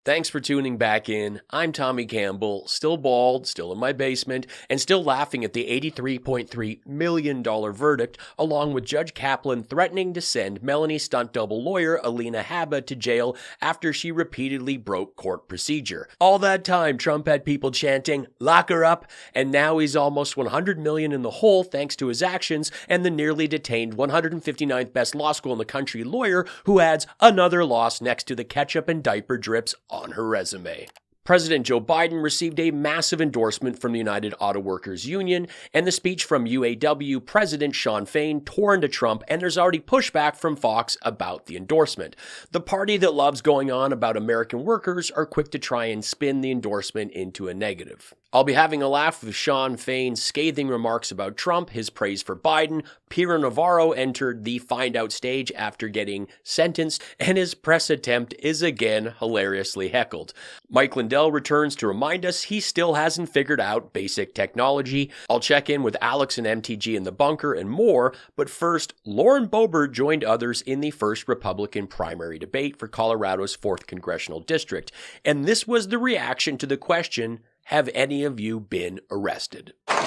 Thanks for tuning back in. I'm Tommy Campbell, still bald, still in my basement, and still laughing at the $83.3 million verdict, along with Judge Kaplan threatening to send Melanie's stunt double lawyer, Alina Habba, to jail after she repeatedly broke court procedure. All that time, Trump had people chanting, "Lock her up," and now he's almost $100 million in the hole thanks to his actions, and the nearly detained 159th best law school in the country lawyer who adds another loss next to the ketchup and diaper drips on her resume. President Joe Biden received a massive endorsement from the United Auto Workers Union, and the speech from UAW President Shawn Fain tore into Trump, and there's already pushback from Fox about the endorsement. The party that loves going on about American workers are quick to try and spin the endorsement into a negative. I'll be having a laugh with Shawn Fain's scathing remarks about Trump, his praise for Biden. Peter Navarro entered the find out stage after getting sentenced, and his press attempt is again hilariously heckled. Mike Lindell returns to remind us he still hasn't figured out basic technology. I'll check in with Alex and MTG in the bunker and more, but first, Lauren Boebert joined others in the first Republican primary debate for Colorado's 4th Congressional District, and this was the reaction to the question, have any of you been arrested? Do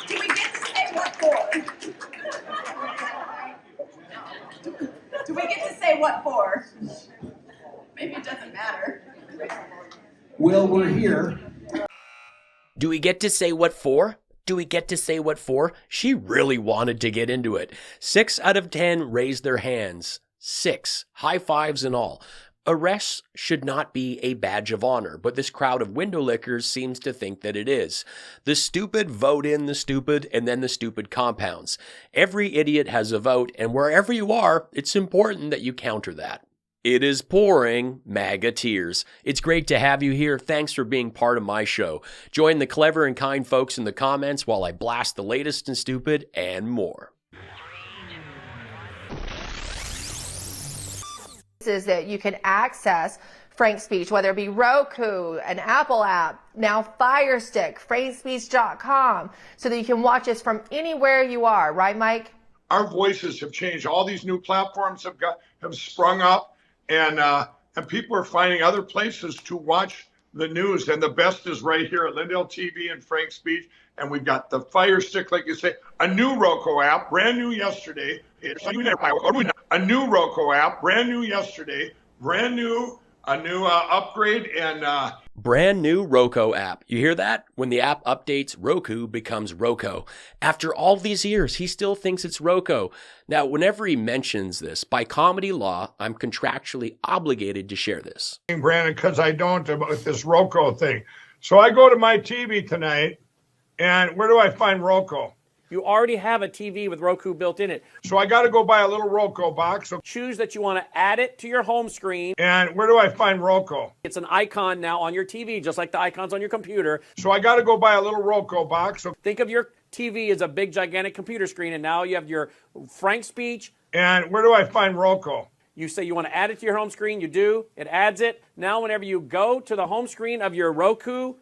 we get to say what for? Do we get to say what for? Maybe it doesn't matter. Well, we're here. Do we get to say what for? Do we get to say what for? She really wanted to get into it. 6 out of 10 raised their hands. 6. High fives and all. Arrests should not be a badge of honor, but this crowd of window lickers seems to think that it is. The stupid vote in the stupid, and then the stupid compounds. Every idiot has a vote, and wherever you are, it's important that you counter that. It is pouring MAGA tears. It's great to have you here. Thanks for being part of my show. Join the clever and kind folks in the comments while I blast the latest and stupid and more. Is that you can access Frank's Speech, whether it be Roku, an Apple app, now Fire Stick, frankspeech.com, so that you can watch us from anywhere you are. Right, Mike? Our voices have changed. All these new platforms have sprung up. And people are finding other places to watch the news. And the best is right here at Lindell TV and Frank's Speech. And we've got the Fire Stick, like you say, a new Roku app, brand new yesterday. A new Roku app, brand new yesterday, a new upgrade, and brand new Roku app. You hear that? When the app updates, Roku becomes Roku. After all these years, he still thinks it's Roku. Now, whenever he mentions this, by comedy law, I'm contractually obligated to share this. Brandon, because I don't about this Roku thing. So I go to my TV tonight, and where do I find Roku? You already have a TV with Roku built in it. So I got to go buy a little Roku box. So choose that you want to add it to your home screen. And where do I find Roku? It's an icon now on your TV, just like the icons on your computer. So I got to go buy a little Roku box. So think of your TV as a big, gigantic computer screen, and now you have your Frank Speech. And where do I find Roku? You say you want to add it to your home screen. You do. It adds it. Now whenever you go to the home screen of your Roku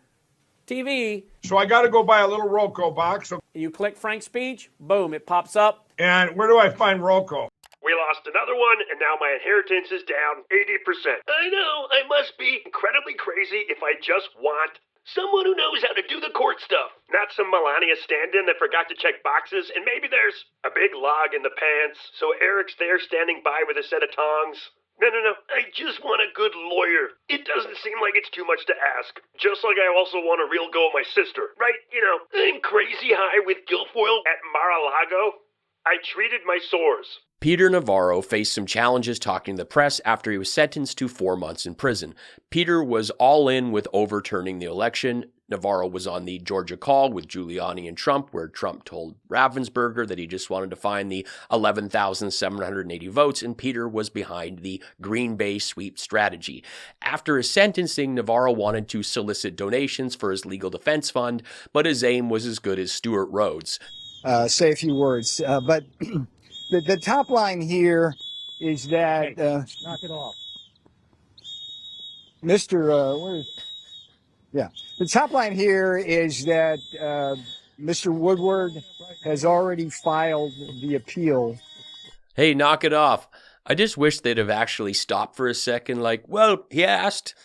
TV. So I got to go buy a little Roku box. So you click Frank Speech, boom, it pops up. And where do I find Roku? We lost another one, and now my inheritance is down 80%. I know, I must be incredibly crazy if I just want someone who knows how to do the court stuff. Not some Melania stand-in that forgot to check boxes, and maybe there's a big log in the pants, so Eric's there standing by with a set of tongs. No. I just want a good lawyer. It doesn't seem like it's too much to ask. Just like I also want a real go at my sister. Right? You know, I'm crazy high with Guilfoyle at Mar-a-Lago. I treated my sores. Peter Navarro faced some challenges talking to the press after he was sentenced to 4 months in prison. Peter was all in with overturning the election. Navarro was on the Georgia call with Giuliani and Trump, where Trump told Ravensburger that he just wanted to find the 11,780 votes, and Peter was behind the Green Bay sweep strategy. After his sentencing, Navarro wanted to solicit donations for his legal defense fund, but his aim was as good as Stuart Rhodes. Say a few words, but the top line here is that knock it off, Mr. The top line here is that Mr. Woodward has already filed the appeal. Hey, knock it off. I just wish they'd have actually stopped for a second, like, well, he asked,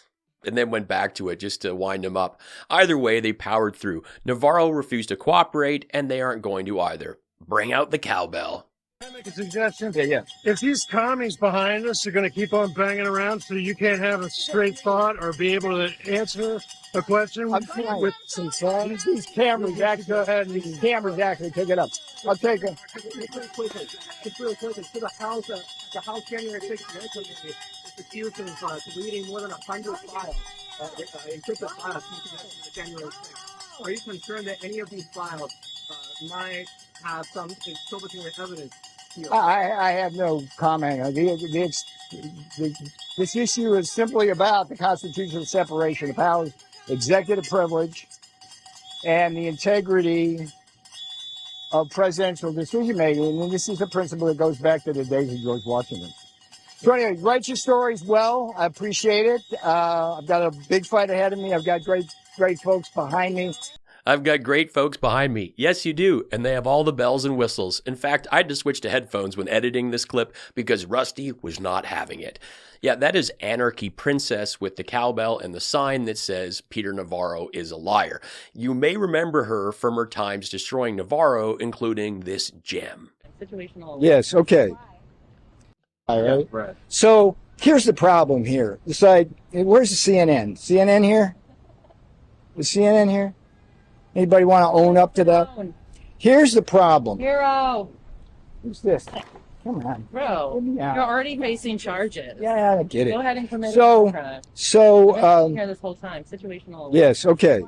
and then went back to it just to wind him up. Either way, they powered through. Navarro refused to cooperate, and they aren't going to either. Bring out the cowbell. Can I make a suggestion? Yeah. If these commies behind us are going to keep on banging around so you can't have a straight thought or be able to answer a question with some thought, These cameras actually go ahead and These cameras actually pick it up. I'll take it. Just really quick, it's to the House January 6th committee is accused of deleting more than 100 files, encrypted files since January 6th. Are you concerned that any of these files might have some exculpatory evidence here? I have no comment. This issue is simply about the constitutional separation of powers, executive privilege, and the integrity of presidential decision making. And this is a principle that goes back to the days of George Washington. So anyway, write your stories well. I appreciate it. I've got a big fight ahead of me. I've got great folks behind me. I've got great folks behind me. Yes, you do. And they have all the bells and whistles. In fact, I had to switch to headphones when editing this clip because Rusty was not having it. Yeah, that is Anarchy Princess with the cowbell and the sign that says Peter Navarro is a liar. You may remember her from her times destroying Navarro, including this gem. Situational. Yes, okay. All right. Yeah, right. So here's the problem here. Where's the CNN? CNN here? Is CNN here? Anybody want to own up to that? Here's the problem. Hero. Who's this? Come on. Bro, Yeah. you're already facing charges. Yeah, I get it. Go ahead and commit So- a crime. So, I've been here this whole time. Situational. yes, okay.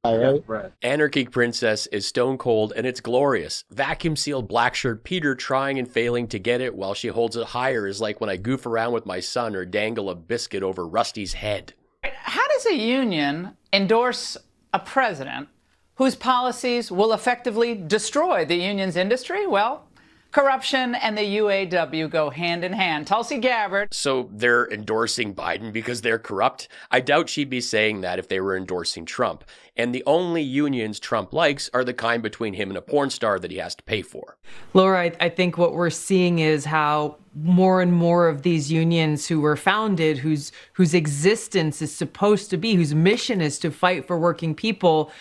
All right. Yeah, right. Anarchy Princess is stone cold and it's glorious. Vacuum sealed black shirt Peter trying and failing to get it while she holds it higher is like when I goof around with my son or dangle a biscuit over Rusty's head. How does a union endorse a president whose policies will effectively destroy the union's industry? Well, corruption and the UAW go hand in hand. Tulsi Gabbard. So they're endorsing Biden because they're corrupt? I doubt she'd be saying that if they were endorsing Trump. And the only unions Trump likes are the kind between him and a porn star that he has to pay for. Laura, I think what we're seeing is how more and more of these unions who were founded, whose existence is supposed to be, whose mission is to fight for working people,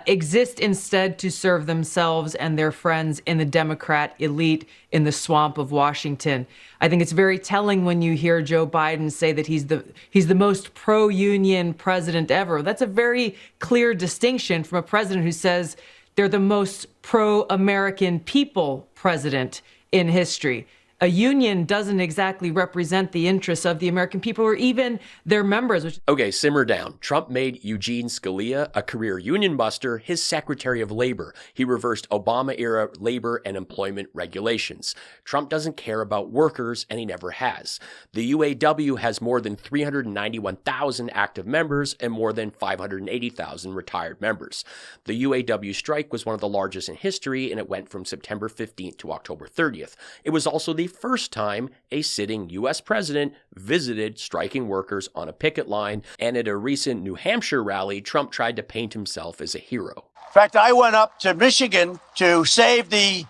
exist instead to serve themselves and their friends in the Democrat elite in the swamp of Washington. I think it's very telling when you hear Joe Biden say that he's the most pro-union president ever. That's a very clear distinction from a president who says they're the most pro-American people president in history. A union doesn't exactly represent the interests of the American people or even their members. Okay, simmer down. Trump made Eugene Scalia, a career union buster, his Secretary of Labor. He reversed Obama-era labor and employment regulations. Trump doesn't care about workers, and he never has. The UAW has more than 391,000 active members and more than 580,000 retired members. The UAW strike was one of the largest in history, and it went from September 15th to October 30th. It was also the first time a sitting U.S. president visited striking workers on a picket line, and at a recent New Hampshire rally, Trump tried to paint himself as a hero. In fact, I went up to Michigan to save the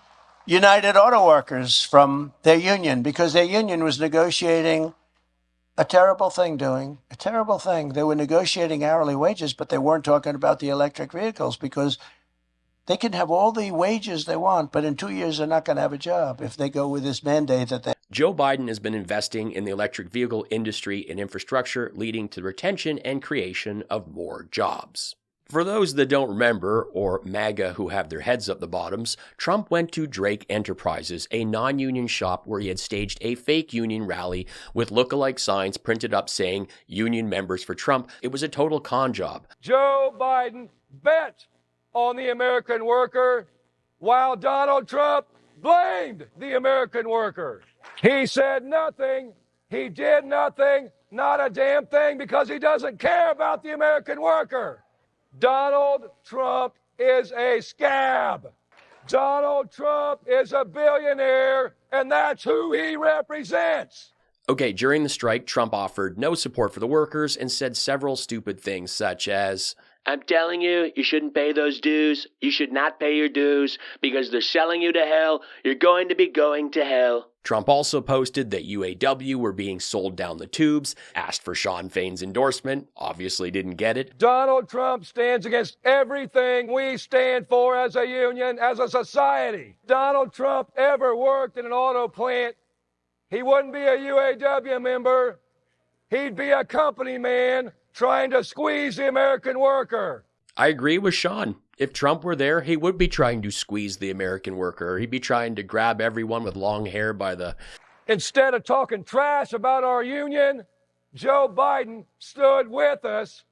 United Auto Workers from their union because their union was negotiating a terrible thing a terrible thing. They were negotiating hourly wages, but they weren't talking about the electric vehicles because they can have all the wages they want, but in 2 years, they're not going to have a job if they go with this mandate that they... Joe Biden has been investing in the electric vehicle industry and infrastructure, leading to the retention and creation of more jobs. For those that don't remember, or MAGA who have their heads up the bottoms, Trump went to Drake Enterprises, a non-union shop where he had staged a fake union rally with look-alike signs printed up saying, "Union members for Trump." It was a total con job. Joe Biden bet on the American worker, while Donald Trump blamed the American worker. He said nothing, he did nothing, not a damn thing, because he doesn't care about the American worker. Donald Trump is a scab. Donald Trump is a billionaire, and that's who he represents. Okay, during the strike, Trump offered no support for the workers and said several stupid things such as, I'm telling you, you shouldn't pay those dues. You should not pay your dues because they're selling you to hell. You're going to be going to hell. Trump also posted that UAW were being sold down the tubes, asked for Sean Fain's endorsement, obviously didn't get it. Donald Trump stands against everything we stand for as a union, as a society. Donald Trump ever worked in an auto plant, he wouldn't be a UAW member. He'd be a company man trying to squeeze the American worker. I agree with Sean. If Trump were there, he would be trying to squeeze the American worker. He'd be trying to grab everyone with long hair by the... Instead of talking trash about our union, Joe Biden stood with us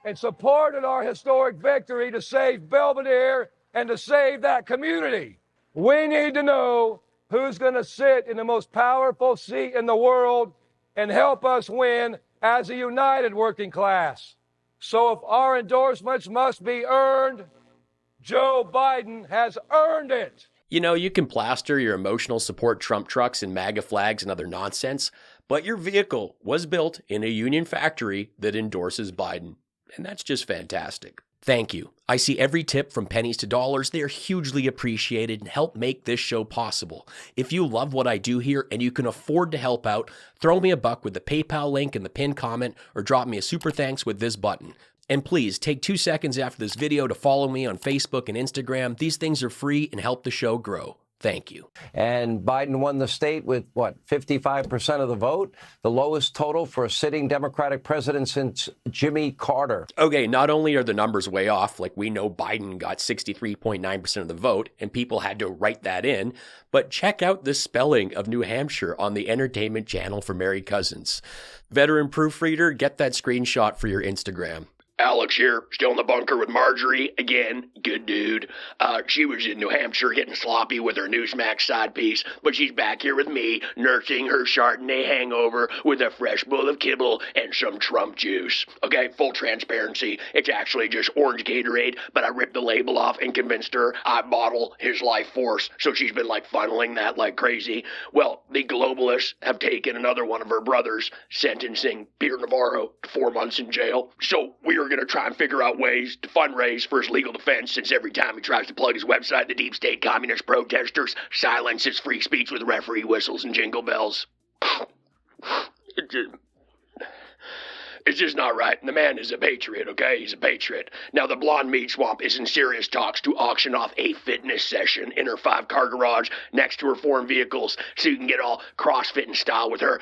and supported our historic victory to save Belvedere and to save that community. We need to know who's going to sit in the most powerful seat in the world and help us win as a united working class. So if our endorsements must be earned, Joe Biden has earned it. You know, you can plaster your emotional support Trump trucks and MAGA flags and other nonsense, but your vehicle was built in a union factory that endorses Biden. And that's just fantastic. Thank you. I see every tip from pennies to dollars. They are hugely appreciated and help make this show possible. If you love what I do here and you can afford to help out, throw me a buck with the PayPal link in the pinned comment or drop me a super thanks with this button. And please take 2 seconds after this video to follow me on Facebook and Instagram. These things are free and help the show grow. Thank you. And Biden won the state with, 55% of the vote? The lowest total for a sitting Democratic president since Jimmy Carter. Okay, not only are the numbers way off, like we know Biden got 63.9% of the vote, and people had to write that in, but check out the spelling of New Hampshire on the entertainment channel for Mary Cousins. Veteran proofreader, get that screenshot for your Instagram. Alex here, still in the bunker with Marjorie. Again, good dude. She was in New Hampshire getting sloppy with her Newsmax side piece, but she's back here with me, nursing her Chardonnay hangover with a fresh bowl of kibble and some Trump juice. Okay, full transparency. It's actually just orange Gatorade, but I ripped the label off and convinced her I bottle his life force, so she's been funneling that like crazy. Well, the globalists have taken another one of her brothers, sentencing Peter Navarro to 4 months in jail. So we are going to try and figure out ways to fundraise for his legal defense, since every time he tries to plug his website, the deep state communist protesters silence his free speech with referee whistles and jingle bells. It's just not right. And the man is a patriot, okay? He's a patriot. Now, the blonde meat swamp is in serious talks to auction off a fitness session in her 5-car garage next to her foreign vehicles so you can get all CrossFit in style with her.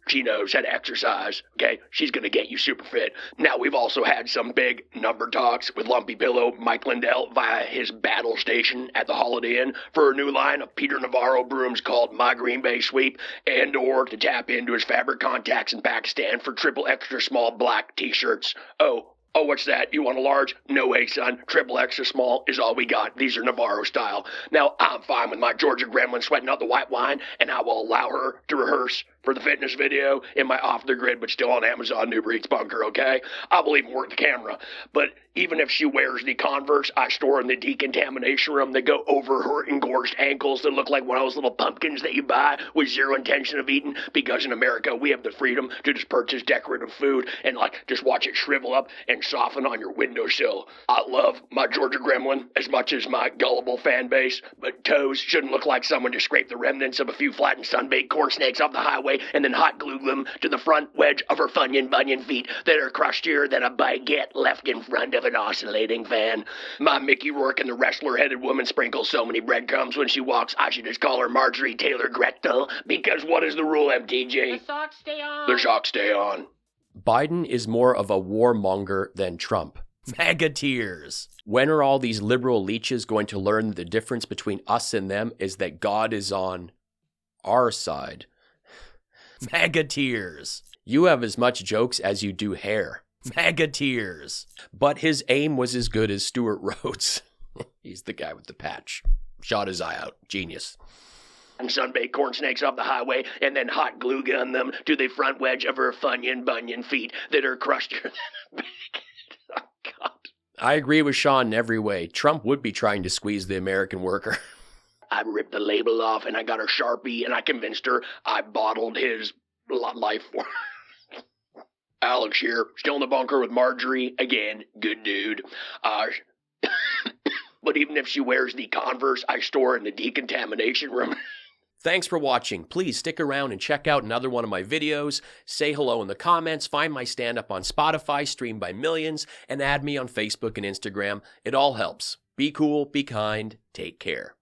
She knows how to exercise, okay? She's going to get you super fit. Now, we've also had some big number talks with Lumpy Pillow Mike Lindell via his battle station at the Holiday Inn for a new line of Peter Navarro brooms called My Green Bay Sweep, and or to tap into his fabric contacts in Pakistan for triple extra small black t-shirts. Oh, what's that? You want a large? No way, son. Triple extra small is all we got. These are Navarro style. Now, I'm fine with my Georgia gremlin sweating out the white wine, and I will allow her to rehearse for the fitness video in my off-the-grid but still on Amazon Uber Eats bunker, okay? I will even work the camera. But even if she wears the Converse I store in the decontamination room that go over her engorged ankles that look like one of those little pumpkins that you buy with zero intention of eating, because in America we have the freedom to just purchase decorative food and just watch it shrivel up and soften on your windowsill. I love my Georgia gremlin as much as my gullible fan base, but toes shouldn't look like someone just scraped the remnants of a few flattened sun-baked corn snakes off the highway and then hot glued them to the front wedge of her Funyun Bunyan feet that are crustier than a baguette left in front of an oscillating fan. My Mickey Rourke and the wrestler-headed woman sprinkles so many breadcrumbs when she walks, I should just call her Marjorie Taylor Gretel, because what is the rule, MTJ? The socks stay on. The socks stay on. Biden is more of a warmonger than Trump. MAGA Tears. When are all these liberal leeches going to learn that the difference between us and them is that God is on our side? MAGA Tears. You have as much jokes as you do hair. MAGA Tears. But his aim was as good as Stuart Rhodes. He's the guy with the patch. Shot his eye out. Genius. And sunbaked corn snakes off the highway and then hot glue gun them to the front wedge of her Funyun Bunyan feet that are crustier than a baguette. Oh, God. I agree with Sean in every way. Trump would be trying to squeeze the American worker. I ripped the label off and I got her Sharpie and I convinced her I bottled his life for her. Alex here, still in the bunker with Marjorie. Again, good dude. But even if she wears the Converse I store in the decontamination room. Thanks for watching. Please stick around and check out another one of my videos. Say hello in the comments. Find my stand-up on Spotify, streamed by millions, and add me on Facebook and Instagram. It all helps. Be cool, be kind, take care.